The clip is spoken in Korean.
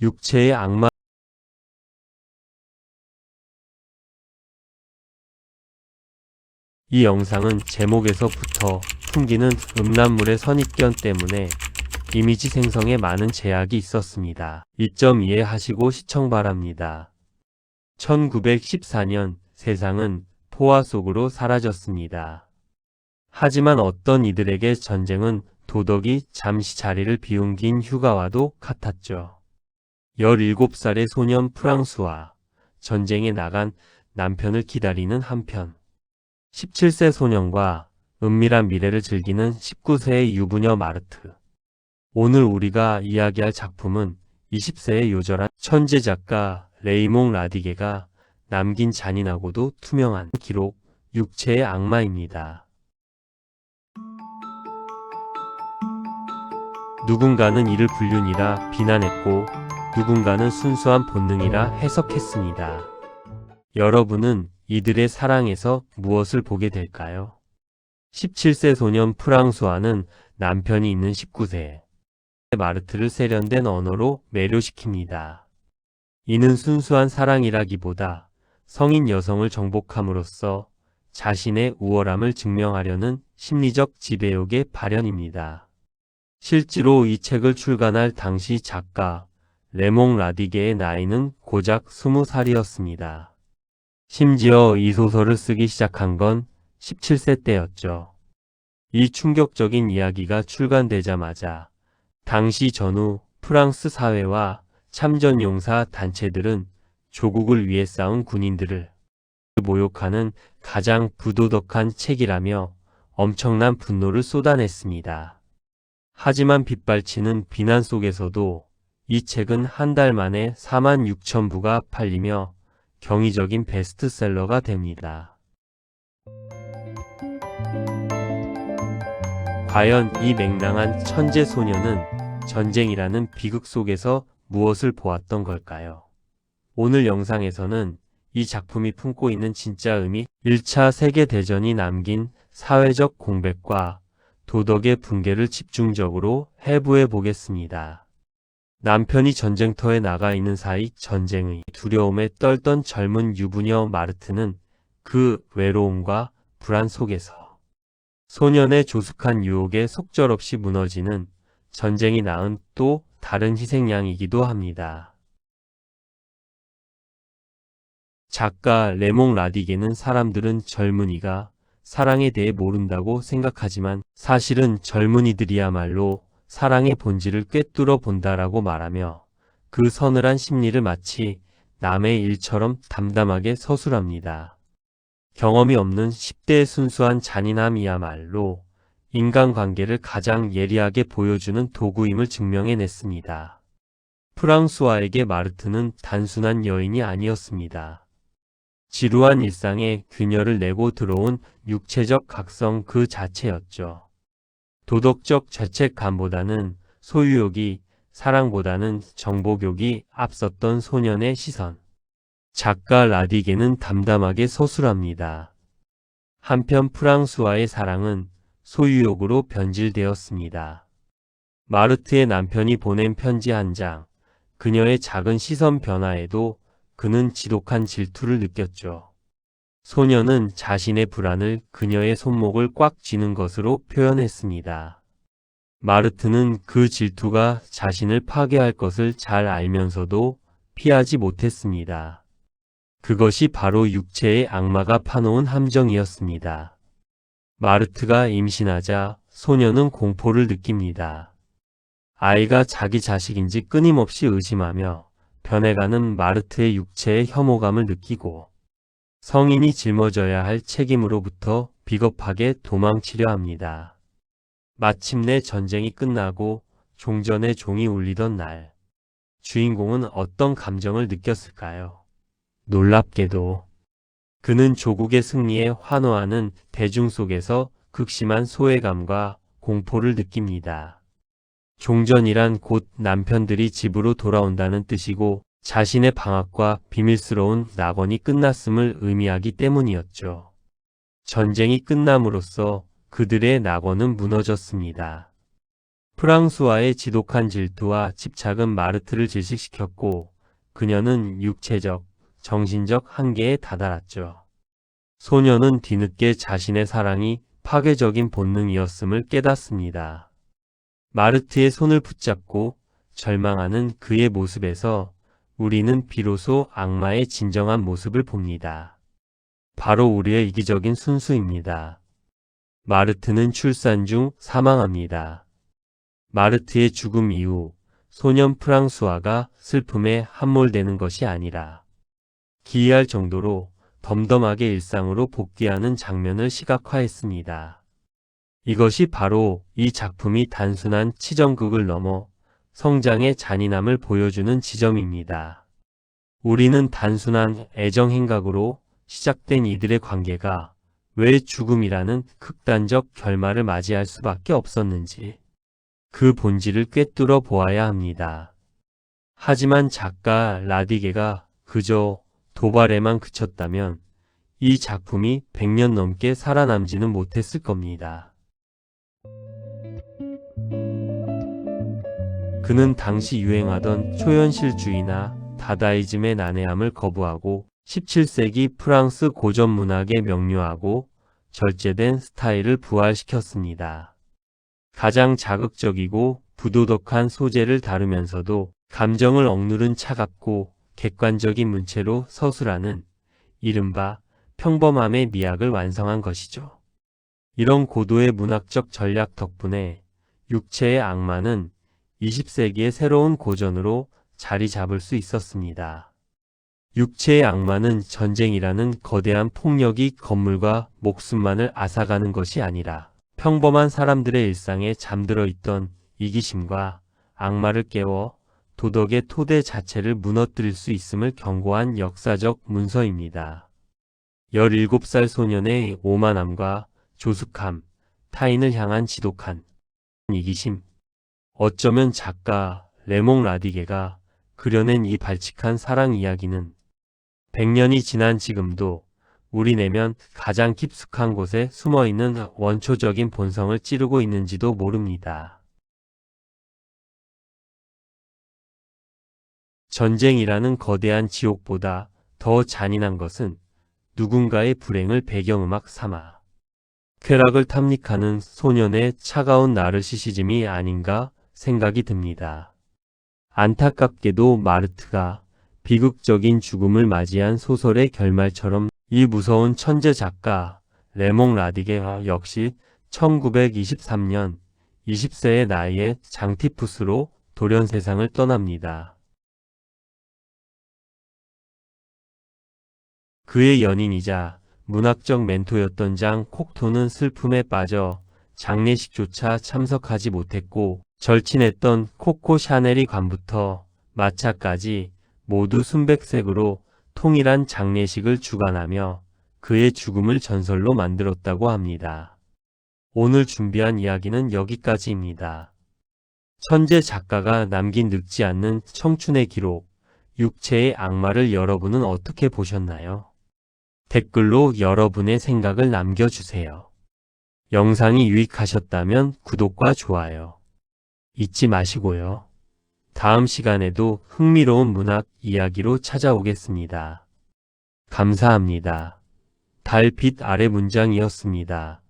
육체의 악마. 이 영상은 제목에서부터 풍기는 음란물의 선입견 때문에 이미지 생성에 많은 제약이 있었습니다. 이 점 이해하시고 시청 바랍니다. 1914년 세상은 포화 속으로 사라졌습니다. 하지만 어떤 이들에게 전쟁은 도덕이 잠시 자리를 비운 긴 휴가와도 같았죠. 17살의 소년 프랑스와 전쟁에 나간 남편을 기다리는 한편 17세 소년과 은밀한 미래를 즐기는 19세의 유부녀 마르트. 오늘 우리가 이야기할 작품은 20세의 요절한 천재 작가 레이몽 라디게가 남긴 잔인하고도 투명한 기록, 육체의 악마입니다. 누군가는 이를 불륜이라 비난했고 누군가는 순수한 본능이라 해석했습니다. 여러분은 이들의 사랑에서 무엇을 보게 될까요? 17세 소년 프랑수아는 남편이 있는 19세 마르트를 세련된 언어로 매료시킵니다. 이는 순수한 사랑이라기보다 성인 여성을 정복함으로써 자신의 우월함을 증명하려는 심리적 지배욕의 발현입니다. 실제로 이 책을 출간할 당시 작가 레몽 라디게의 나이는 고작 20살이었습니다. 심지어 이 소설을 쓰기 시작한 건 17세 때였죠. 이 충격적인 이야기가 출간되자마자 당시 전후 프랑스 사회와 참전용사 단체들은 조국을 위해 싸운 군인들을 모욕하는 가장 부도덕한 책이라며 엄청난 분노를 쏟아냈습니다. 하지만 빗발치는 비난 속에서도 이 책은 한 달 만에 46,000부가 팔리며 경이적인 베스트셀러가 됩니다. 과연 이 맹랑한 천재 소녀는 전쟁이라는 비극 속에서 무엇을 보았던 걸까요? 오늘 영상에서는 이 작품이 품고 있는 진짜 의미, 1차 세계대전이 남긴 사회적 공백과 도덕의 붕괴를 집중적으로 해부해 보겠습니다. 남편이 전쟁터에 나가 있는 사이 전쟁의 두려움에 떨던 젊은 유부녀 마르트는 그 외로움과 불안 속에서 소년의 조숙한 유혹에 속절없이 무너지는 전쟁이 낳은 또 다른 희생양이기도 합니다. 작가 레몽 라디게는 사람들은 젊은이가 사랑에 대해 모른다고 생각하지만 사실은 젊은이들이야말로 사랑의 본질을 꿰뚫어 본다라고 말하며 그 서늘한 심리를 마치 남의 일처럼 담담하게 서술합니다. 경험이 없는 10대의 순수한 잔인함이야말로 인간관계를 가장 예리하게 보여주는 도구임을 증명해냈습니다. 프랑수아에게 마르트는 단순한 여인이 아니었습니다. 지루한 일상에 균열을 내고 들어온 육체적 각성 그 자체였죠. 도덕적 죄책감보다는 소유욕이, 사랑보다는 정복욕이 앞섰던 소년의 시선. 작가 라디게는 담담하게 서술합니다. 한편 프랑수아의 사랑은 소유욕으로 변질되었습니다. 마르트의 남편이 보낸 편지 한 장, 그녀의 작은 시선 변화에도 그는 지독한 질투를 느꼈죠. 소녀는 자신의 불안을 그녀의 손목을 꽉 쥐는 것으로 표현했습니다. 마르트는 그 질투가 자신을 파괴할 것을 잘 알면서도 피하지 못했습니다. 그것이 바로 육체의 악마가 파놓은 함정이었습니다. 마르트가 임신하자 소녀는 공포를 느낍니다. 아이가 자기 자식인지 끊임없이 의심하며 변해가는 마르트의 육체의 혐오감을 느끼고 성인이 짊어져야 할 책임으로부터 비겁하게 도망치려 합니다. 마침내 전쟁이 끝나고 종전의 종이 울리던 날, 주인공은 어떤 감정을 느꼈을까요? 놀랍게도 그는 조국의 승리에 환호하는 대중 속에서 극심한 소외감과 공포를 느낍니다. 종전이란 곧 남편들이 집으로 돌아온다는 뜻이고 자신의 방학과 비밀스러운 낙원이 끝났음을 의미하기 때문이었죠. 전쟁이 끝남으로써 그들의 낙원은 무너졌습니다. 프랑수와의 지독한 질투와 집착은 마르트를 질식시켰고 그녀는 육체적, 정신적 한계에 다다랐죠. 소녀는 뒤늦게 자신의 사랑이 파괴적인 본능이었음을 깨닫습니다. 마르트의 손을 붙잡고 절망하는 그의 모습에서 우리는 비로소 악마의 진정한 모습을 봅니다. 바로 우리의 이기적인 순수입니다. 마르트는 출산 중 사망합니다. 마르트의 죽음 이후 소년 프랑수아가 슬픔에 함몰되는 것이 아니라 기이할 정도로 덤덤하게 일상으로 복귀하는 장면을 시각화했습니다. 이것이 바로 이 작품이 단순한 치정극을 넘어 성장의 잔인함을 보여주는 지점입니다. 우리는 단순한 애정 행각으로 시작된 이들의 관계가 왜 죽음이라는 극단적 결말을 맞이할 수밖에 없었는지 그 본질을 꿰뚫어 보아야 합니다. 하지만 작가 라디게가 그저 도발에만 그쳤다면 이 작품이 100년 넘게 살아남지는 못했을 겁니다. 그는 당시 유행하던 초현실주의나 다다이즘의 난해함을 거부하고 17세기 프랑스 고전 문학의 명료하고 절제된 스타일을 부활시켰습니다. 가장 자극적이고 부도덕한 소재를 다루면서도 감정을 억누른 차갑고 객관적인 문체로 서술하는 이른바 평범함의 미학을 완성한 것이죠. 이런 고도의 문학적 전략 덕분에 육체의 악마는 20세기의 새로운 고전으로 자리 잡을 수 있었습니다. 육체의 악마는 전쟁이라는 거대한 폭력이 건물과 목숨만을 앗아가는 것이 아니라 평범한 사람들의 일상에 잠들어 있던 이기심과 악마를 깨워 도덕의 토대 자체를 무너뜨릴 수 있음을 경고한 역사적 문서입니다. 17살 소년의 오만함과 조숙함, 타인을 향한 지독한 이기심. 어쩌면 작가 레몽 라디게가 그려낸 이 발칙한 사랑 이야기는 100년이 지난 지금도 우리 내면 가장 깊숙한 곳에 숨어있는 원초적인 본성을 찌르고 있는지도 모릅니다. 전쟁이라는 거대한 지옥보다 더 잔인한 것은 누군가의 불행을 배경음악 삼아 쾌락을 탐닉하는 소년의 차가운 나르시시즘이 아닌가 생각이 듭니다. 안타깝게도 마르트가 비극적인 죽음을 맞이한 소설의 결말처럼 이 무서운 천재 작가 레몽 라디게 역시 1923년 20세의 나이에 장티푸스로 돌연 세상을 떠납니다. 그의 연인이자 문학적 멘토였던 장 콕토는 슬픔에 빠져 장례식조차 참석하지 못했고 절친했던 코코 샤넬이 관부터 마차까지 모두 순백색으로 통일한 장례식을 주관하며 그의 죽음을 전설로 만들었다고 합니다. 오늘 준비한 이야기는 여기까지입니다. 천재 작가가 남긴 늙지 않는 청춘의 기록, 육체의 악마를 여러분은 어떻게 보셨나요? 댓글로 여러분의 생각을 남겨주세요. 영상이 유익하셨다면 구독과 좋아요 잊지 마시고요. 다음 시간에도 흥미로운 문학 이야기로 찾아오겠습니다. 감사합니다. 달빛 아래 문장이었습니다.